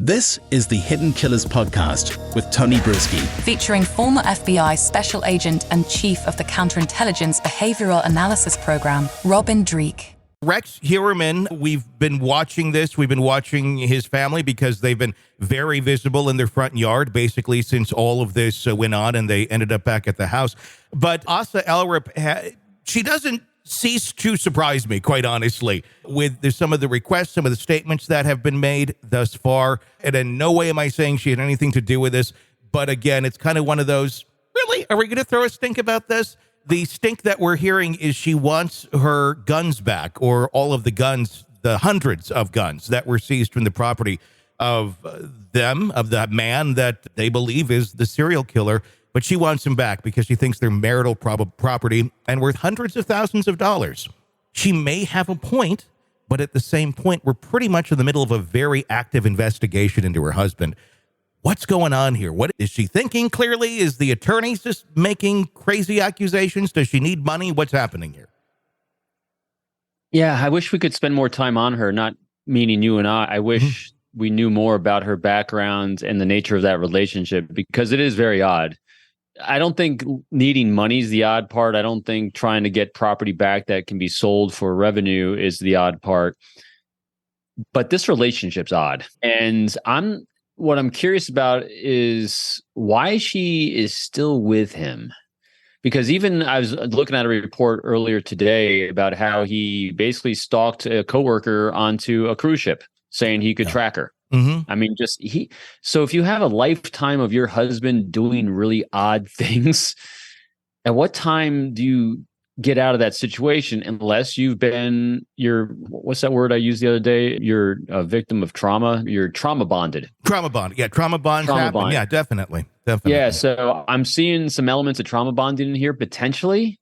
This is the Hidden Killers podcast with Tony Brueski. Featuring former FBI Special Agent and Chief of the Counterintelligence Behavioral Analysis Program, Robin Dreeke. Rex Heuermann, we've been watching this. We've been watching his family because they've been very visible in their front yard, basically, since all of this went on and they ended up back at the house. But Asa Ellerup, she doesn't cease to surprise me, quite honestly, with some of the requests, some of the statements that have been made thus far. And in no way am I saying she had anything to do with this. But again, it's kind of one of those, really? Are we going to throw a stink about this? The stink that we're hearing is she wants her guns back, or all of the guns, the hundreds of guns that were seized from the property of the man that they believe is the serial killer. But she wants them back because she thinks they're marital property and worth hundreds of thousands of dollars. She may have a point, but at the same point, we're pretty much in the middle of a very active investigation into her husband. What's going on here? What is she thinking clearly? Is the attorney just making crazy accusations? Does she need money? What's happening here? Yeah, I wish we could spend more time on her, not meaning you and I. I wish we knew more about her background and the nature of that relationship, because it is very odd. I don't think needing money is the odd part. I don't think trying to get property back that can be sold for revenue is the odd part. But this relationship's odd. And what I'm curious about is why she is still with him. Because even I was looking at a report earlier today about how he basically stalked a coworker onto a cruise ship, saying he could track her. I mean, so if you have a lifetime of your husband doing really odd things, at what time do you get out of that situation unless you've been, what's that word I used the other day? You're a victim of trauma. You're trauma bonded. Trauma bond. Yeah, trauma bonds happen. Yeah, definitely. Yeah, so I'm seeing some elements of trauma bonding in here potentially,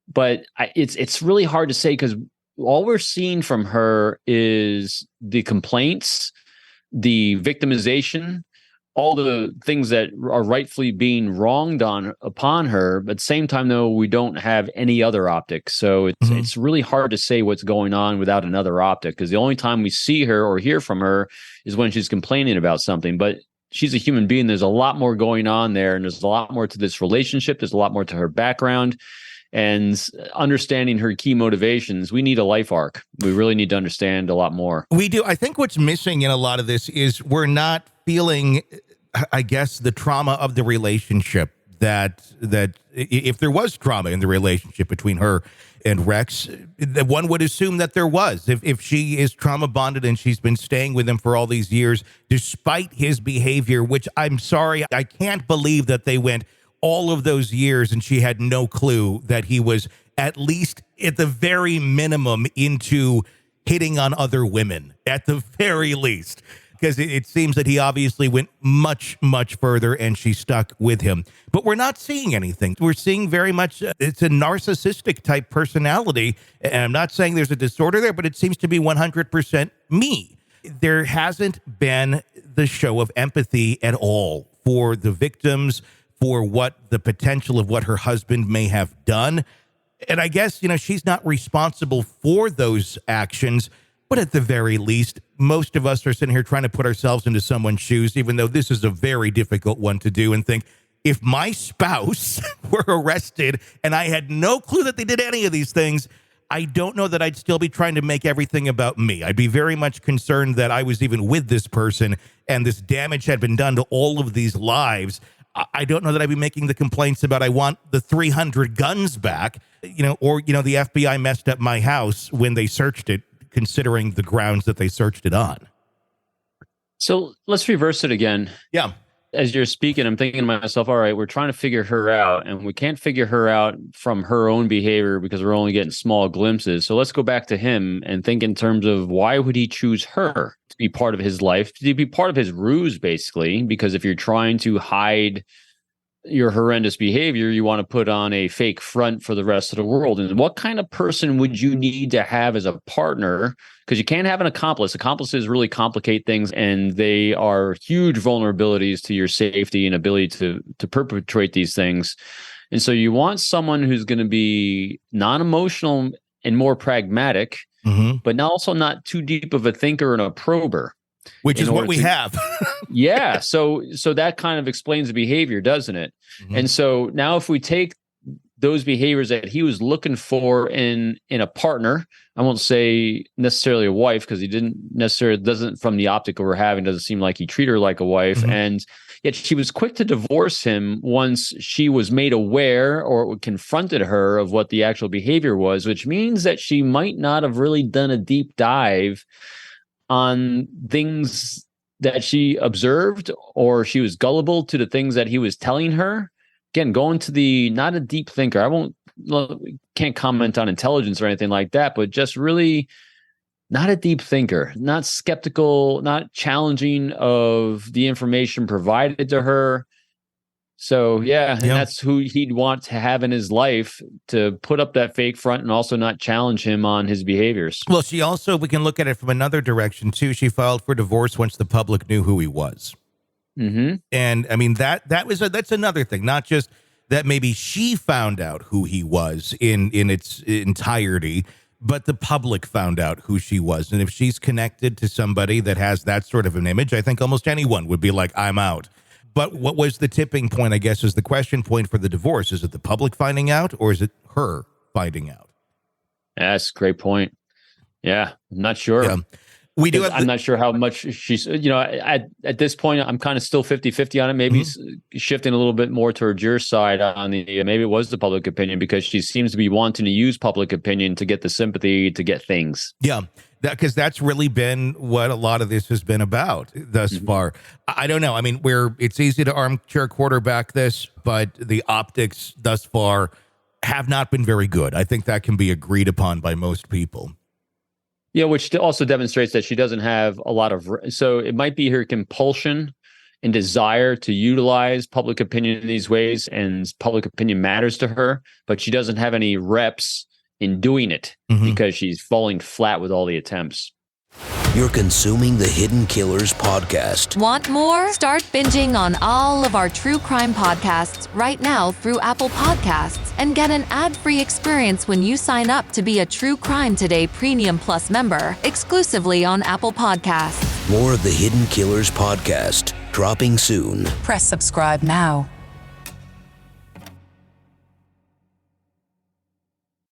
but it's really hard to say because all we're seeing from her is the complaints, the victimization, all the things that are rightfully being wronged upon her. But at the same time, though, we don't have any other optic. So it's really hard to say what's going on without another optic, because the only time we see her or hear from her is when she's complaining about something. But she's a human being. There's a lot more going on there, and there's a lot more to this relationship. There's a lot more to her background. And understanding her key motivations, we need a life arc. We really need to understand a lot more. We do. I think what's missing in a lot of this is we're not feeling, I guess, the trauma of the relationship, that if there was trauma in the relationship between her and Rex, one would assume that there was. If she is trauma bonded and she's been staying with him for all these years, despite his behavior, which I'm sorry, I can't believe that they went all of those years and she had no clue that he was at least at the very minimum into hitting on other women, at the very least, because it seems that he obviously went much, much further and she stuck with him. But we're not seeing anything. We're seeing very much, it's a narcissistic type personality. And I'm not saying there's a disorder there, but it seems to be 100% me. There hasn't been the show of empathy at all for the victims, for what the potential of what her husband may have done. And I guess, she's not responsible for those actions, but at the very least, most of us are sitting here trying to put ourselves into someone's shoes, even though this is a very difficult one to do, and think, if my spouse were arrested and I had no clue that they did any of these things, I don't know that I'd still be trying to make everything about me. I'd be very much concerned that I was even with this person and this damage had been done to all of these lives. I don't know that I'd be making the complaints about I want the 300 guns back, or the FBI messed up my house when they searched it, considering the grounds that they searched it on. So let's reverse it again. Yeah. As you're speaking, I'm thinking to myself, all right, we're trying to figure her out, and we can't figure her out from her own behavior because we're only getting small glimpses. So let's go back to him and think in terms of why would he choose her to be part of his life, to be part of his ruse, basically, because if you're trying to hide your horrendous behavior, you want to put on a fake front for the rest of the world. And what kind of person would you need to have as a partner? Because you can't have an accomplice. Accomplices really complicate things, and they are huge vulnerabilities to your safety and ability to perpetrate these things. And so you want someone who's going to be non-emotional and more pragmatic, but also not too deep of a thinker and a prober. Which is what we have. Yeah. So that kind of explains the behavior, doesn't it? Mm-hmm. And so now if we take those behaviors that he was looking for in a partner, I won't say necessarily a wife, because he doesn't from the optic we're having, doesn't seem like he treated her like a wife. Mm-hmm. And yet she was quick to divorce him once she was made aware or confronted her of what the actual behavior was, which means that she might not have really done a deep dive on things that she observed, or she was gullible to the things that he was telling her. Again, going to not a deep thinker. Can't comment on intelligence or anything like that, but just really not a deep thinker, not skeptical, not challenging of the information provided to her. So, yeah, and that's who he'd want to have in his life, to put up that fake front and also not challenge him on his behaviors. Well, we can look at it from another direction, too. She filed for divorce once the public knew who he was. Mm-hmm. And I mean, that's another thing, not just that maybe she found out who he was in its entirety, but the public found out who she was. And if she's connected to somebody that has that sort of an image, I think almost anyone would be like, I'm out. But what was the tipping point, I guess, is the question point for the divorce? Is it the public finding out, or is it her finding out? That's a great point. Yeah, I'm not sure. Yeah. I'm not sure how much she's, at this point, I'm kind of still 50-50 on it. Maybe shifting a little bit more towards your side on maybe it was the public opinion, because she seems to be wanting to use public opinion to get the sympathy, to get things. Yeah, because that's really been what a lot of this has been about thus far. I don't know. I mean, it's easy to armchair quarterback this, but the optics thus far have not been very good. I think that can be agreed upon by most people. Yeah, which also demonstrates that she doesn't have a lot of. So it might be her compulsion and desire to utilize public opinion in these ways, and public opinion matters to her, but she doesn't have any reps in doing it because she's falling flat with all the attempts. You're consuming the Hidden Killers podcast. Want more? Start binging on all of our true crime podcasts right now through Apple Podcasts, and get an ad-free experience when you sign up to be a True Crime Today Premium Plus member, exclusively on Apple Podcasts. More of the Hidden Killers podcast, dropping soon. Press subscribe now.